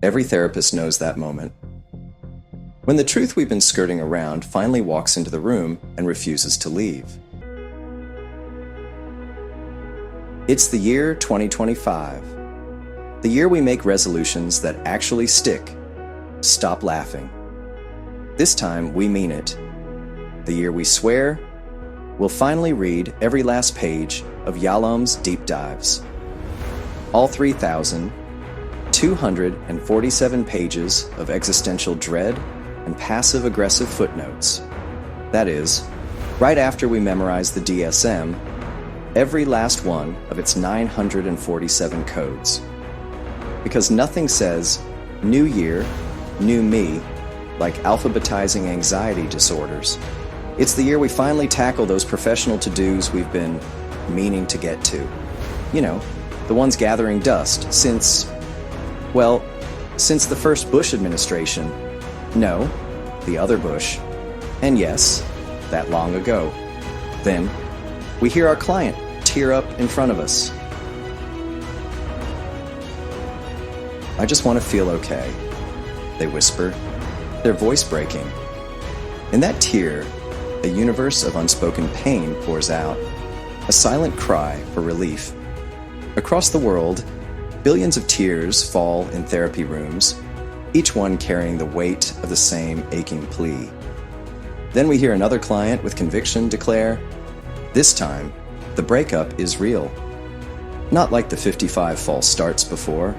Every therapist knows that moment. When the truth we've been skirting around finally walks into the room and refuses to leave. It's the year 2025. The year we make resolutions that actually stick. Stop laughing. This time, we mean it. The year we swear, we'll finally read every last page of Yalom's Deep Dives. All 3,247 pages of existential dread and passive-aggressive footnotes. That is, right after we memorize the DSM, every last one of its 947 codes. Because nothing says, new year, new me, like alphabetizing anxiety disorders. It's the year we finally tackle those professional to-dos we've been meaning to get to. You know, the ones gathering dust since the first Bush administration. No, the other Bush. And yes, that long ago. Then, we hear our client tear up in front of us. I just want to feel okay, they whisper, their voice breaking. In that tear, a universe of unspoken pain pours out, a silent cry for relief. Across the world, billions of tears fall in therapy rooms, each one carrying the weight of the same aching plea. Then we hear another client with conviction declare, this time, the breakup is real. Not like the 55 false starts before.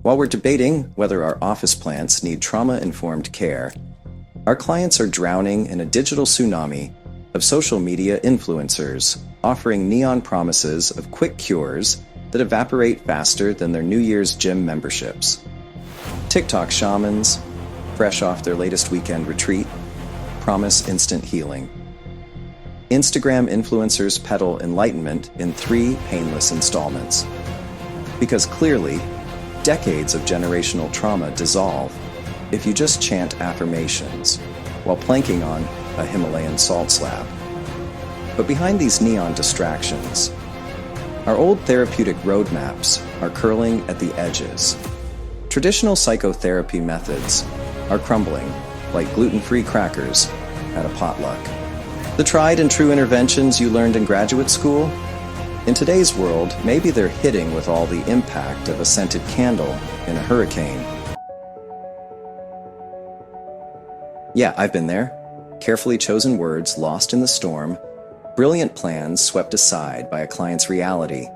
While we're debating whether our office plants need trauma-informed care, our clients are drowning in a digital tsunami of social media influencers offering neon promises of quick cures that evaporate faster than their New Year's gym memberships. TikTok shamans, fresh off their latest weekend retreat, promise instant healing. Instagram influencers peddle enlightenment in 3 painless installments. Because clearly, decades of generational trauma dissolve if you just chant affirmations while planking on a Himalayan salt slab. But behind these neon distractions, our old therapeutic roadmaps are curling at the edges. Traditional psychotherapy methods are crumbling like gluten-free crackers at a potluck. The tried and true interventions you learned in graduate school? In today's world, maybe they're hitting with all the impact of a scented candle in a hurricane. Yeah, I've been there. Carefully chosen words lost in the storm, brilliant plans swept aside by a client's reality.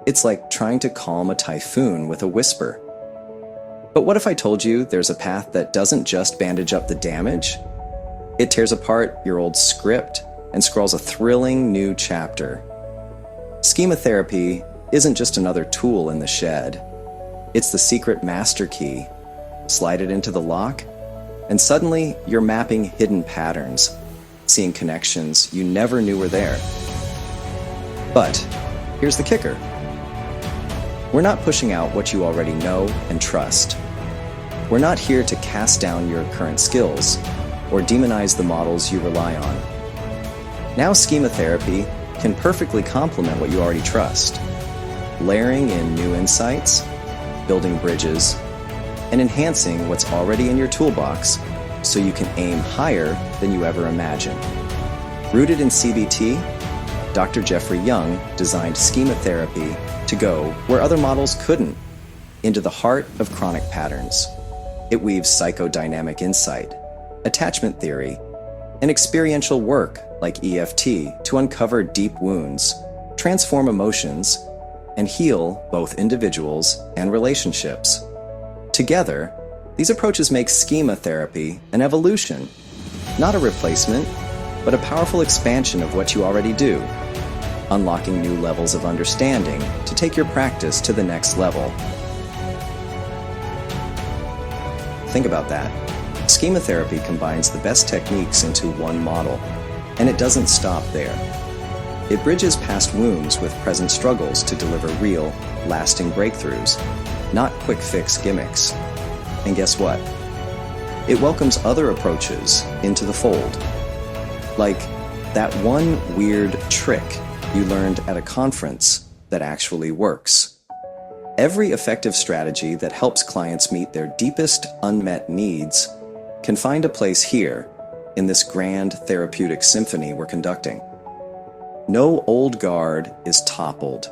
It's like trying to calm a typhoon with a whisper. But what if I told you there's a path that doesn't just bandage up the damage? It tears apart your old script and scrawls a thrilling new chapter. Schema therapy isn't just another tool in the shed. It's the secret master key. Slide it into the lock, and suddenly you're mapping hidden patterns, seeing connections you never knew were there. But here's the kicker. We're not pushing out what you already know and trust. We're not here to cast down your current skills or demonize the models you rely on. Now schema therapy can perfectly complement what you already trust, layering in new insights, building bridges, and enhancing what's already in your toolbox so you can aim higher than you ever imagined. Rooted in CBT, Dr. Jeffrey Young designed schema therapy to go where other models couldn't, into the heart of chronic patterns. It weaves psychodynamic insight, attachment theory, and experiential work like EFT to uncover deep wounds, transform emotions, and heal both individuals and relationships. Together, these approaches make schema therapy an evolution, not a replacement, but a powerful expansion of what you already do, unlocking new levels of understanding to take your practice to the next level. Think about that. Schema therapy combines the best techniques into one model, and it doesn't stop there. It bridges past wounds with present struggles to deliver real, lasting breakthroughs, not quick-fix gimmicks. And guess what? It welcomes other approaches into the fold. Like that one weird trick you learned at a conference that actually works. Every effective strategy that helps clients meet their deepest unmet needs can find a place here in this grand therapeutic symphony we're conducting. No old guard is toppled.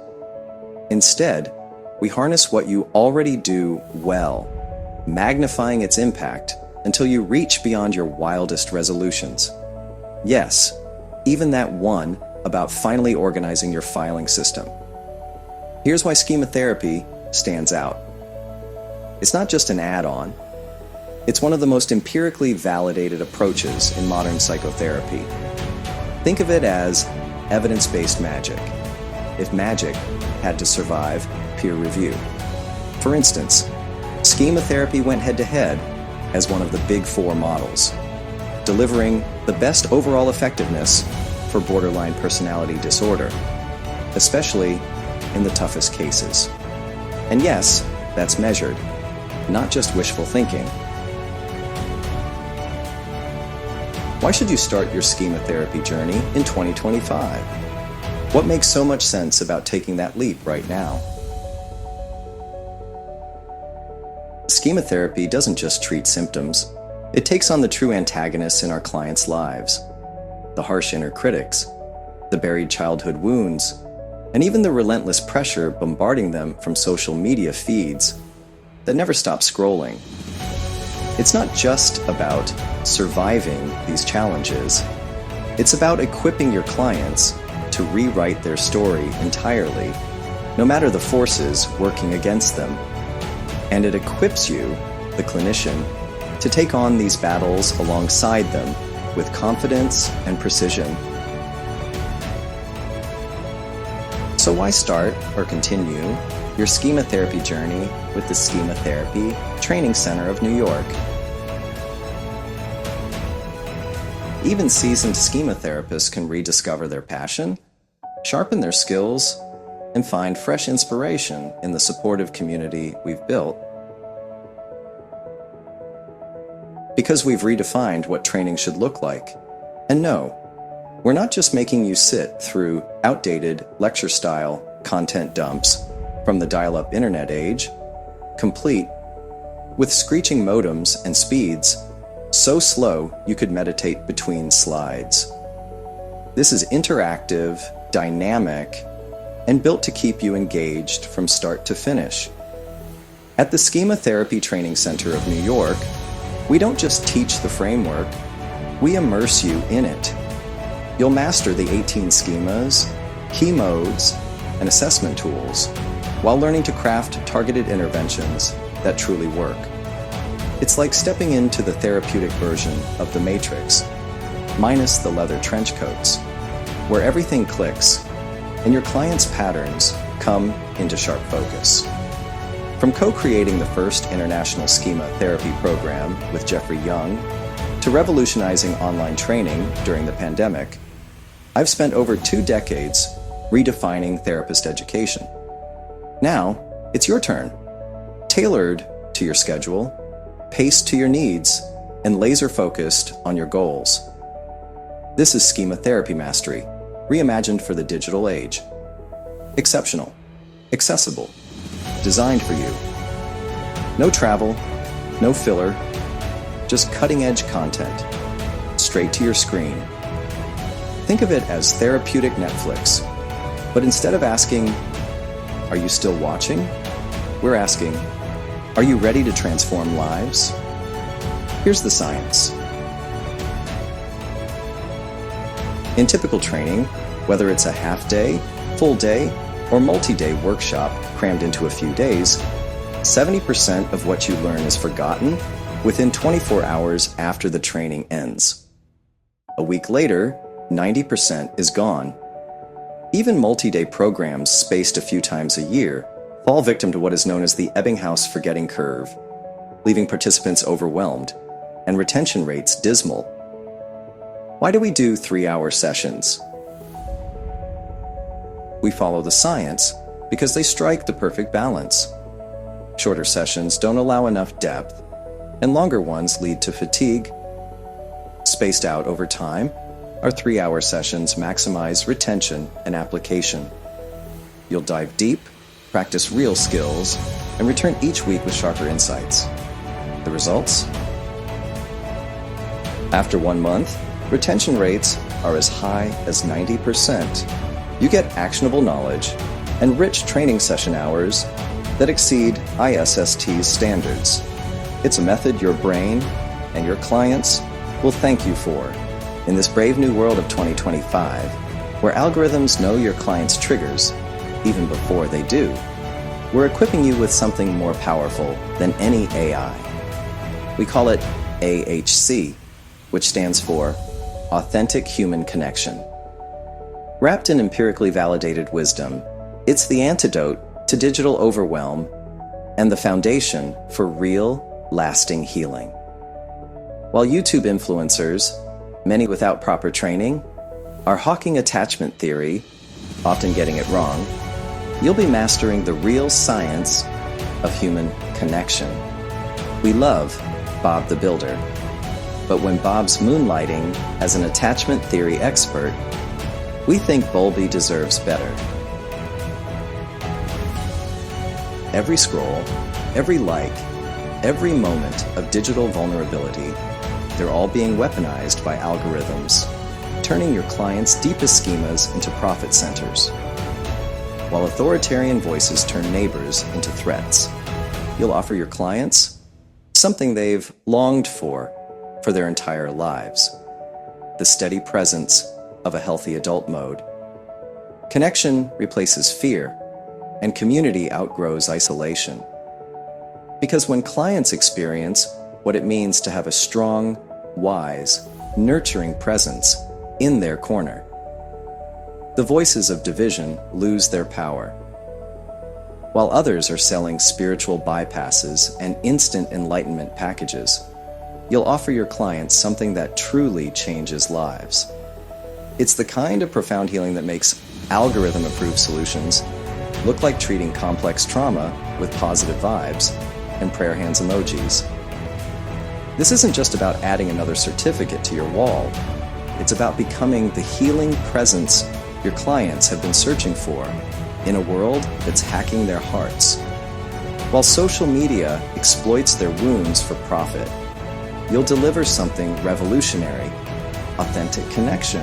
Instead, we harness what you already do well, magnifying its impact until you reach beyond your wildest resolutions. Yes, even that one about finally organizing your filing system. Here's why schema therapy stands out. It's not just an add-on. It's one of the most empirically validated approaches in modern psychotherapy. Think of it as evidence-based magic, if magic had to survive peer review. For instance, schema therapy went head-to-head as one of the big four models, delivering the best overall effectiveness for borderline personality disorder, especially in the toughest cases. And yes, that's measured, not just wishful thinking. Why should you start your schema therapy journey in 2025? What makes so much sense about taking that leap right now? Schema therapy doesn't just treat symptoms. It takes on the true antagonists in our clients' lives, the harsh inner critics, the buried childhood wounds, and even the relentless pressure bombarding them from social media feeds that never stop scrolling. It's not just about surviving these challenges. It's about equipping your clients to rewrite their story entirely, no matter the forces working against them. And it equips you, the clinician, to take on these battles alongside them with confidence and precision. So why start or continue your schema therapy journey with the Schema Therapy Training Center of New York? Even seasoned schema therapists can rediscover their passion, sharpen their skills, and find fresh inspiration in the supportive community we've built. Because we've redefined what training should look like. And no, we're not just making you sit through outdated lecture-style content dumps from the dial-up internet age, complete with screeching modems and speeds so slow you could meditate between slides. This is interactive, dynamic, and built to keep you engaged from start to finish. At the Schema Therapy Training Center of New York, we don't just teach the framework, we immerse you in it. You'll master the 18 schemas, key modes, and assessment tools, while learning to craft targeted interventions that truly work. It's like stepping into the therapeutic version of The Matrix, minus the leather trench coats, where everything clicks and your client's patterns come into sharp focus. From co-creating the first international schema therapy program with Jeffrey Young to revolutionizing online training during the pandemic, I've spent over 2 decades redefining therapist education. Now, it's your turn. Tailored to your schedule, paced to your needs, and laser-focused on your goals. This is Schema Therapy Mastery, reimagined for the digital age. Exceptional, accessible, designed for you. No travel, no filler, just cutting-edge content, straight to your screen. Think of it as therapeutic Netflix, but instead of asking, "Are you still watching?" we're asking, "Are you ready to transform lives?" Here's the science. In typical training, whether it's a half-day, full-day, or multi-day workshop crammed into a few days, 70% of what you learn is forgotten within 24 hours after the training ends. A week later, 90% is gone. Even multi-day programs spaced a few times a year fall victim to what is known as the Ebbinghaus forgetting curve, leaving participants overwhelmed and retention rates dismal. Why do we do 3-hour sessions? We follow the science because they strike the perfect balance. Shorter sessions don't allow enough depth, and longer ones lead to fatigue. Spaced out over time, our 3-hour sessions maximize retention and application. You'll dive deep practice real skills, and return each week with sharper insights. The results? After 1 month, retention rates are as high as 90%. You get actionable knowledge and rich training session hours that exceed ISST's standards. It's a method your brain and your clients will thank you for. In this brave new world of 2025, where algorithms know your clients' triggers even before they do, we're equipping you with something more powerful than any AI. We call it AHC, which stands for Authentic Human Connection. Wrapped in empirically validated wisdom, it's the antidote to digital overwhelm and the foundation for real, lasting healing. While YouTube influencers, many without proper training, are hawking attachment theory, often getting it wrong, you'll be mastering the real science of human connection. We love Bob the Builder, but when Bob's moonlighting as an attachment theory expert, we think Bowlby deserves better. Every scroll, every like, every moment of digital vulnerability, they're all being weaponized by algorithms, turning your clients' deepest schemas into profit centers. While authoritarian voices turn neighbors into threats, you'll offer your clients something they've longed for their entire lives: the steady presence of a healthy adult mode. Connection replaces fear, and community outgrows isolation. Because when clients experience what it means to have a strong, wise, nurturing presence in their corner, the voices of division lose their power. While others are selling spiritual bypasses and instant enlightenment packages, you'll offer your clients something that truly changes lives. It's the kind of profound healing that makes algorithm-approved solutions look like treating complex trauma with positive vibes and prayer hands emojis. This isn't just about adding another certificate to your wall. It's about becoming the healing presence your clients have been searching for in a world that's hacking their hearts. While social media exploits their wounds for profit, you'll deliver something revolutionary: authentic connection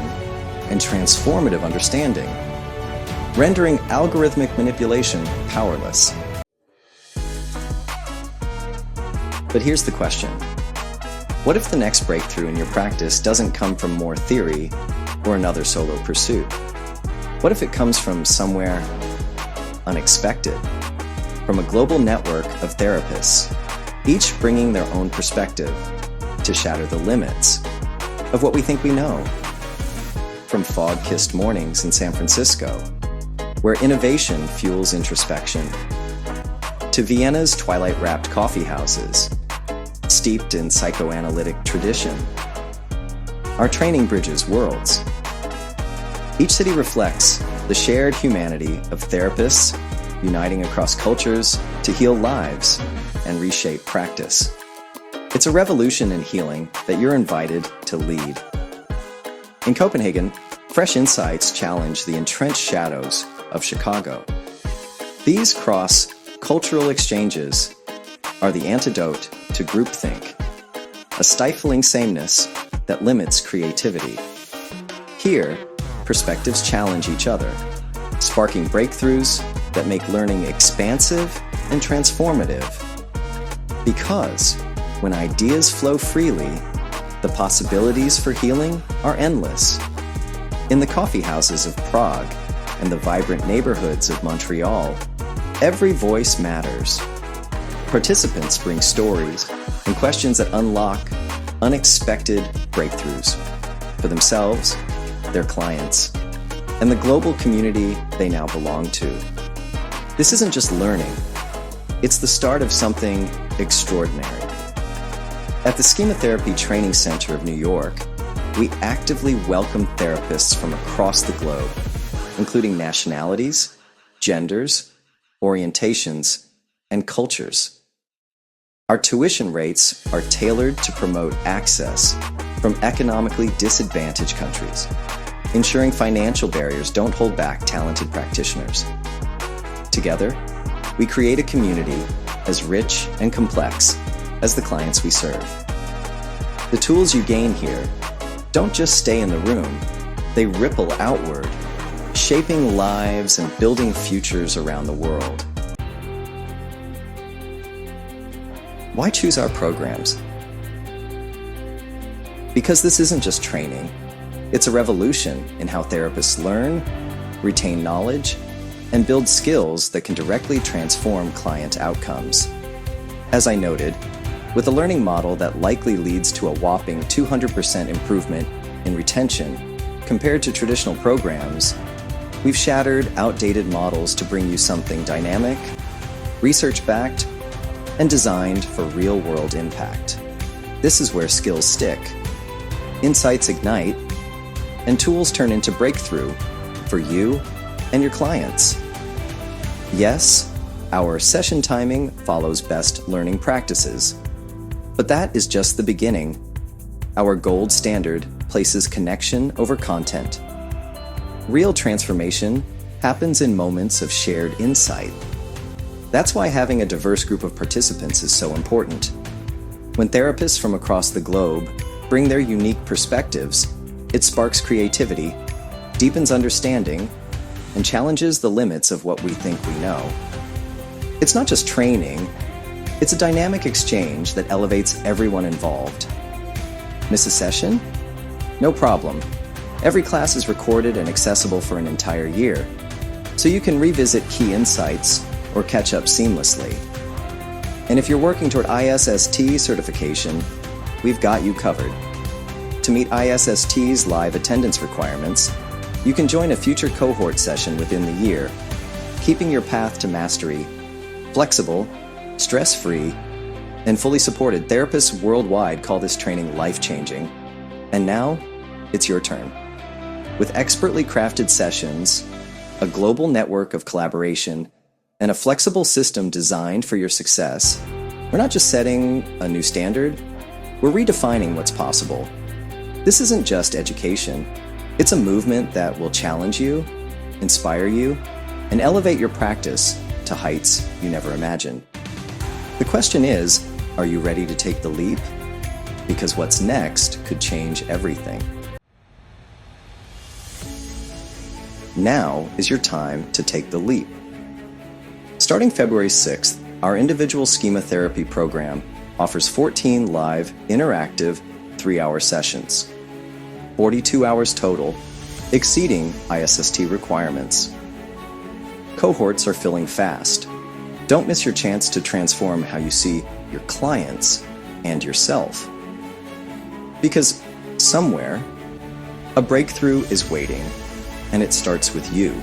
and transformative understanding, rendering algorithmic manipulation powerless. But here's the question: what if the next breakthrough in your practice doesn't come from more theory or another solo pursuit? What if it comes from somewhere unexpected? From a global network of therapists, each bringing their own perspective to shatter the limits of what we think we know. From fog-kissed mornings in San Francisco, where innovation fuels introspection, to Vienna's twilight-wrapped coffee houses, steeped in psychoanalytic tradition, our training bridges worlds. Each city reflects the shared humanity of therapists uniting across cultures to heal lives and reshape practice. It's a revolution in healing that you're invited to lead. In Copenhagen, fresh insights challenge the entrenched shadows of Chicago. These cross-cultural exchanges are the antidote to groupthink, a stifling sameness that limits creativity. Here, perspectives challenge each other, sparking breakthroughs that make learning expansive and transformative. Because when ideas flow freely, the possibilities for healing are endless. In the coffee houses of Prague and the vibrant neighborhoods of Montreal, every voice matters. Participants bring stories and questions that unlock unexpected breakthroughs for themselves, their clients, and the global community they now belong to. This isn't just learning, it's the start of something extraordinary. At the Psychotherapy Training Center of New York, we actively welcome therapists from across the globe, including nationalities, genders, orientations, and cultures. Our tuition rates are tailored to promote access from economically disadvantaged countries, ensuring financial barriers don't hold back talented practitioners. Together, we create a community as rich and complex as the clients we serve. The tools you gain here don't just stay in the room, they ripple outward, shaping lives and building futures around the world. Why choose our programs? Because this isn't just training, it's a revolution in how therapists learn, retain knowledge, and build skills that can directly transform client outcomes. As I noted, with a learning model that likely leads to a whopping 200% improvement in retention compared to traditional programs, we've shattered outdated models to bring you something dynamic, research-backed, and designed for real-world impact. This is where skills stick, insights ignite, and tools turn into breakthrough for you and your clients. Yes, our session timing follows best learning practices, but that is just the beginning. Our gold standard places connection over content. Real transformation happens in moments of shared insight. That's why having a diverse group of participants is so important. When therapists from across the globe bring their unique perspectives, it sparks creativity, deepens understanding, and challenges the limits of what we think we know. It's not just training, it's a dynamic exchange that elevates everyone involved. Miss a session? No problem. Every class is recorded and accessible for an entire year, so you can revisit key insights or catch up seamlessly. And if you're working toward ISST certification, we've got you covered. To meet ISST's live attendance requirements, you can join a future cohort session within the year, keeping your path to mastery flexible, stress-free, and fully supported. Therapists worldwide call this training life-changing. And now, it's your turn. With expertly crafted sessions, a global network of collaboration, and a flexible system designed for your success, we're not just setting a new standard, we're redefining what's possible. This isn't just education. It's a movement that will challenge you, inspire you, and elevate your practice to heights you never imagined. The question is, are you ready to take the leap? Because what's next could change everything. Now is your time to take the leap. Starting February 6th, our individual schema therapy program offers 14 live, interactive, 3-hour sessions. 42 hours total, exceeding ISST requirements. Cohorts are filling fast. Don't miss your chance to transform how you see your clients and yourself. Because somewhere, a breakthrough is waiting, and it starts with you.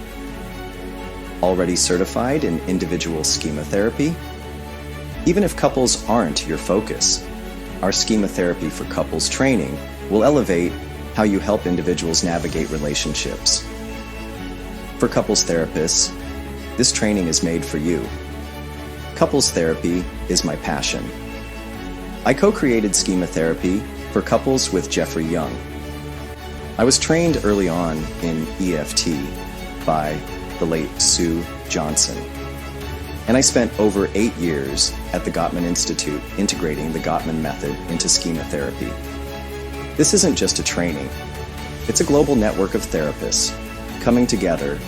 Already certified in individual schema therapy? Even if couples aren't your focus, our schema therapy for couples training will elevate how you help individuals navigate relationships. For couples therapists, this training is made for you. Couples therapy is my passion. I co-created schema therapy for couples with Jeffrey Young. I was trained early on in EFT by the late Sue Johnson, and I spent over 8 years at the Gottman Institute integrating the Gottman method into schema therapy. This isn't just a training, it's a global network of therapists coming together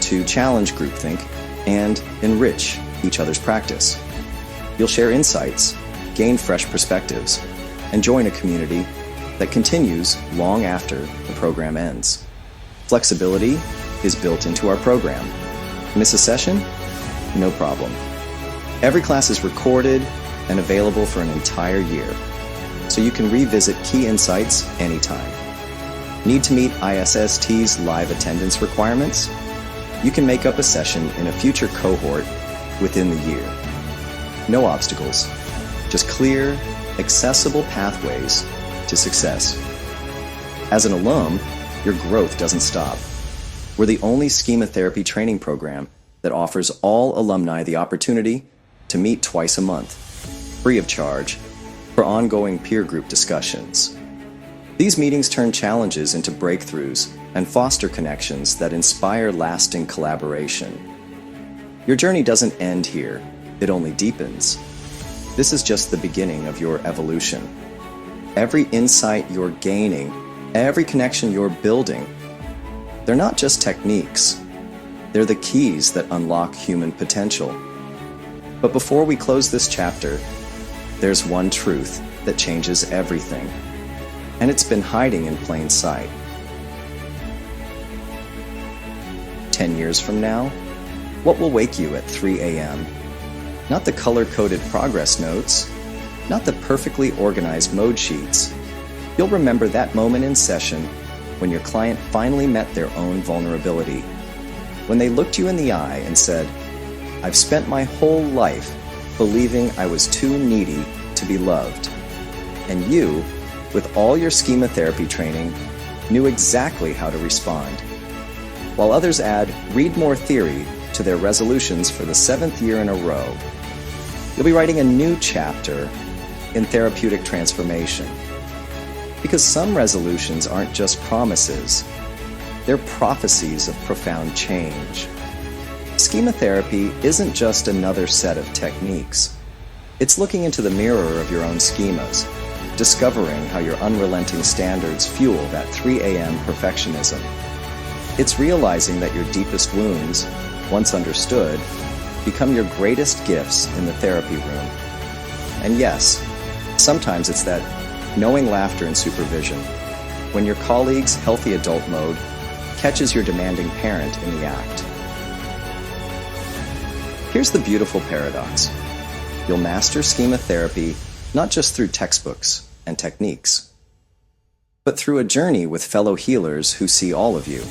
to challenge groupthink and enrich each other's practice. You'll share insights, gain fresh perspectives, and join a community that continues long after the program ends. Flexibility is built into our program. Miss a session? No problem. Every class is recorded and available for an entire year, so you can revisit key insights anytime. Need to meet ISST's live attendance requirements? You can make up a session in a future cohort within the year. No obstacles, just clear, accessible pathways to success. As an alum, your growth doesn't stop. We're the only schema therapy training program that offers all alumni the opportunity to meet twice a month, free of charge, for ongoing peer group discussions. These meetings turn challenges into breakthroughs and foster connections that inspire lasting collaboration. Your journey doesn't end here, it only deepens. This is just the beginning of your evolution. Every insight you're gaining, every connection you're building, they're not just techniques. They're the keys that unlock human potential. But before we close this chapter, there's one truth that changes everything, and it's been hiding in plain sight. 10 years from now, what will wake you at 3 a.m.? Not the color-coded progress notes, not the perfectly organized mode sheets. You'll remember that moment in session when your client finally met their own vulnerability. When they looked you in the eye and said, "I've spent my whole life believing I was too needy to be loved." And you, with all your schema therapy training, knew exactly how to respond. While others add "read more theory" to their resolutions for the 7th year in a row, you'll be writing a new chapter in therapeutic transformation. Because some resolutions aren't just promises, they're prophecies of profound change. Schema therapy isn't just another set of techniques. It's looking into the mirror of your own schemas, discovering how your unrelenting standards fuel that 3 a.m. perfectionism. It's realizing that your deepest wounds, once understood, become your greatest gifts in the therapy room. And yes, sometimes it's that knowing laughter in supervision, when your colleague's healthy adult mode catches your demanding parent in the act. Here's the beautiful paradox. You'll master schema therapy not just through textbooks and techniques, but through a journey with fellow healers who see all of you.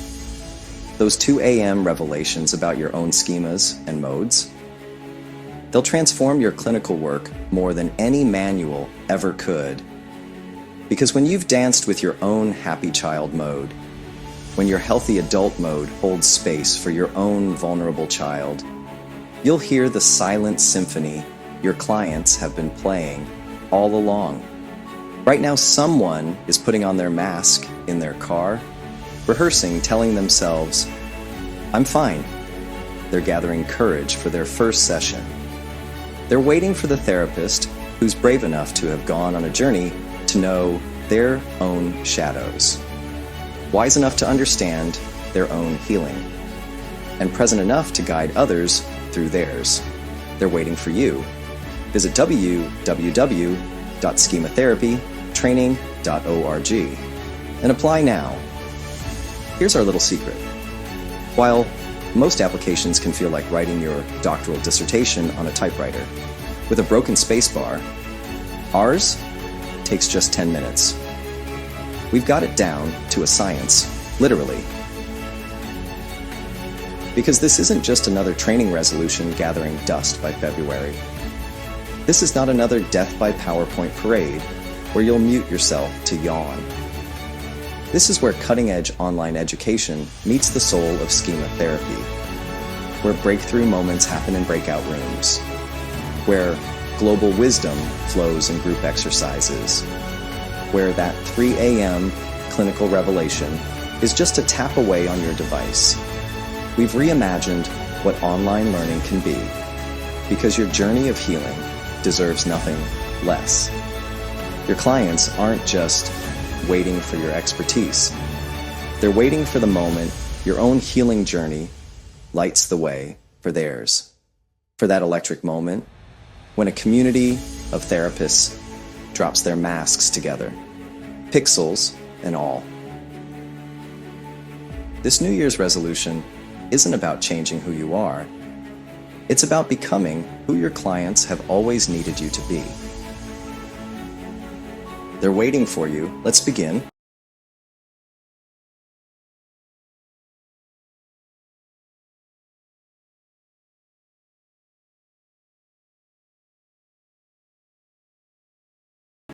Those 2 a.m. revelations about your own schemas and modes, they'll transform your clinical work more than any manual ever could. Because when you've danced with your own happy child mode, when your healthy adult mode holds space for your own vulnerable child, you'll hear the silent symphony your clients have been playing all along. Right now, someone is putting on their mask in their car, rehearsing, telling themselves, "I'm fine." They're gathering courage for their first session. They're waiting for the therapist who's brave enough to have gone on a journey to know their own shadows, wise enough to understand their own healing, and present enough to guide others through theirs. They're waiting for you. Visit www.schematherapytraining.org and apply now. Here's our little secret. While most applications can feel like writing your doctoral dissertation on a typewriter with a broken spacebar, ours takes just 10 minutes. We've got it down to a science, literally. Because this isn't just another training resolution gathering dust by February. This is not another death by PowerPoint parade where you'll mute yourself to yawn. This is where cutting-edge online education meets the soul of schema therapy, where breakthrough moments happen in breakout rooms, where global wisdom flows in group exercises, where that 3 a.m. clinical revelation is just a tap away on your device. We've reimagined what online learning can be, because your journey of healing deserves nothing less. Your clients aren't just waiting for your expertise. They're waiting for the moment your own healing journey lights the way for theirs. For that electric moment when a community of therapists drops their masks together, pixels and all. This New Year's resolution isn't about changing who you are. It's about becoming who your clients have always needed you to be. They're waiting for you. Let's begin.